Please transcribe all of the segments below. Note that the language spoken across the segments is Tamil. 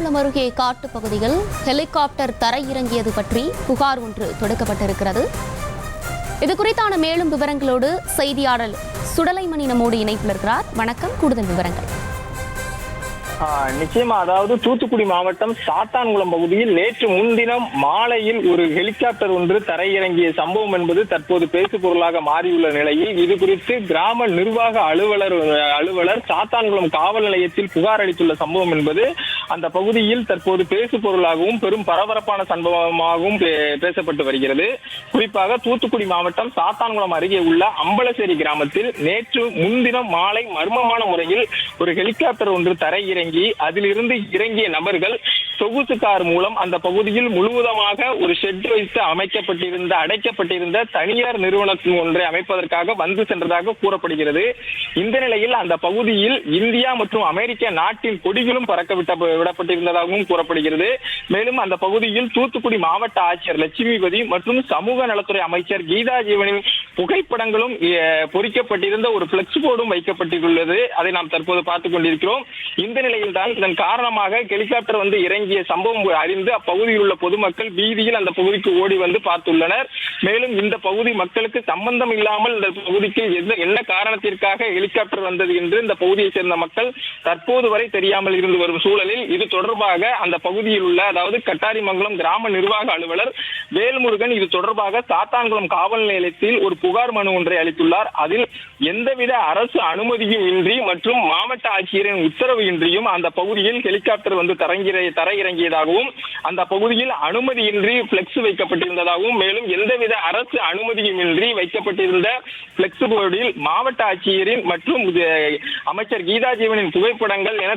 சாத்தான்குளம் அருகே காட்டுப் பகுதியில் ஹெலிகாப்டர் தரையிறங்கியது பற்றி புகார் ஒன்று தொடுக்கப்பட்டிருக்கிறது. இது குறித்தான மேலும் விவரங்களோடு செய்தியாளர் சுடலைமணி நம்மோடு இணைப்பில் இருக்கிறார். வணக்கம், கூடுதல் விவரங்கள். நிச்சயமா, அதாவது தூத்துக்குடி மாவட்டம் சாத்தான்குளம் பகுதியில் நேற்று முன்தினம் மாலையில் ஒரு ஹெலிகாப்டர் ஒன்று தரையிறங்கிய சம்பவம் என்பது தற்போது பேசு பொருளாக மாறியுள்ள நிலையில் இது குறித்து கிராம நிர்வாக அலுவலர் சாத்தான்குளம் காவல் நிலையத்தில் புகார் அளித்துள்ள சம்பவம் என்பது அந்த பகுதியில் தற்போது பேசு பொருளாகவும் பெரும் பரபரப்பான சம்பவமாகவும் பேசப்பட்டு வருகிறது. குறிப்பாக தூத்துக்குடி மாவட்டம் சாத்தான்குளம் அருகே உள்ள அம்பலசேரி கிராமத்தில் நேற்று முன்தினம் மாலை மர்மமான முறையில் ஒரு ஹெலிகாப்டர் ஒன்று தரையிறங்கி அதிலிருந்து இறங்கிய நபர்கள் சொகுசு கார் மூலம் அந்த பகுதியில் முழுவதுமாக ஒரு ஷெட் வைத்து அடைக்கப்பட்டிருந்த தனியார் நிறுவனத்தின் ஒன்றை அமைப்பதற்காக வந்து சென்றதாக கூறப்படுகிறது. இந்த நிலையில் அந்த பகுதியில் இந்தியா மற்றும் அமெரிக்க நாட்டின் கொடிகளும் பறக்க விடப்பட்டிருந்ததாகவும் கூறப்படுகிறது. மேலும் அந்த பகுதியில் தூத்துக்குடி மாவட்ட ஆட்சியர் லட்சுமிபதி மற்றும் சமூக நலத்துறை அமைச்சர் கீதா ஜீவனின் புகைப்படங்களும் பொறிக்கப்பட்டிருந்த ஒரு பிளெக்ஸ் போர்டும் வைக்கப்பட்டுள்ளது. அதை நாம் தற்போது பார்த்துக் கொண்டிருக்கிறோம். இந்த நிலையில் தான் இதன் காரணமாக ஹெலிகாப்டர் வந்து இறங்கிய சம்பவம் அறிந்து அப்பகுதியில் உள்ள பொதுமக்கள் வீதியில் அந்த பகுதிக்கு ஓடி வந்து பார்த்துள்ளனர். மேலும் இந்த பகுதி மக்களுக்கு சம்பந்தம் இல்லாமல் இந்த பகுதிக்கு என்ன காரணத்திற்காக ஹெலிகாப்டர் வந்தது என்று இந்த பகுதியை சேர்ந்த மக்கள் தற்போது வரை தெரியாமல் இருந்து வரும் சூழலில் இது தொடர்பாக அந்த பகுதியில் உள்ள அதாவது கட்டாரிமங்கலம் கிராம நிர்வாக அலுவலர் வேல்முருகன் இது தொடர்பாக சாத்தான்குளம் காவல் நிலையத்தில் ஒரு புகார் மனு ஒன்றை அளித்துள்ளார். அதில் எந்தவித அரசு அனுமதியும் இன்றி மற்றும் மாவட்ட ஆட்சியரின் உத்தரவு இன்றியும் அந்த பகுதியில் ஹெலிகாப்டர் வந்து தரையிறங்கியதாகவும் அந்த பகுதியில் அனுமதியின்றி பிளெக்ஸ் வைக்கப்பட்டிருந்ததாகவும் மேலும் எந்தவித அரசு அனுமதியும் இன்றி வைக்கப்பட்டிருந்த பிளெக்ஸ் போர்டில் மாவட்ட ஆட்சியரின் மற்றும் அமைச்சர் கீதா ஜீவனின் புகைப்படங்கள் என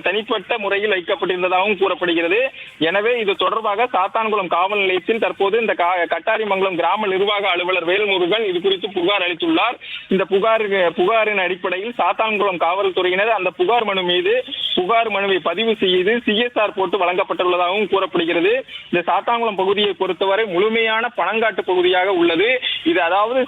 தனிப்பட்ட முறையில் வைக்கப்பட்டிருந்ததாகவும் கூறப்படுகிறது. எனவே இது தொடர்பாக சாத்தான்குளம் காவல் நிலையத்தில் தற்போது இந்த கட்டாரிமங்கலம் கிராம நிர்வாக அலுவலர் வேல்முருகன் இது குறித்து புகார் அளித்துள்ளார். இந்த புகாரின் அடிப்படையில் சாத்தான்குளம் காவல்துறையினர் அந்த புகார் மனு மீது புகார் மனுவை பதிவு செய்து CSR போட்டு வழங்கப்பட்டுள்ளதாகவும் கூறப்படுகிறது. இந்த சாத்தான்குளம் பகுதியை பொறுத்தவரை முழுமையான பனங்காட்டு பகுதியாக உள்ளது. இது அதாவது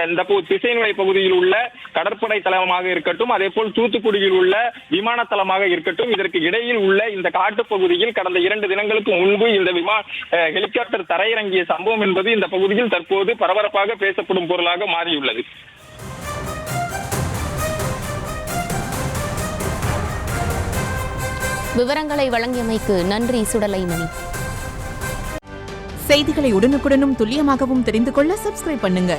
இந்த திசைநிலை பகுதியில் உள்ள கடற்படை தளமாக இருக்கட்டும், அதே போல் தூத்துக்குடியில் உள்ள விமான தளமாக இருக்கட்டும், இதற்கு இடையில் உள்ள இந்த காட்டு பகுதியில் கடந்த 2 தினங்களுக்கு முன்பு இந்த ஹெலிகாப்டர் தரையிறங்கிய சம்பவம் என்பது இந்த பகுதியில் தற்போது பரபரப்பாக பேசப்படும் பொருளாக மாறியுள்ளது. விவரங்களை வழங்கியமைக்கு நன்றி சுடலைமணி. செய்திகளை உடனுக்குடனும் துல்லியமாகவும் தெரிந்து கொள்ள சப்ஸ்கிரைப் பண்ணுங்க.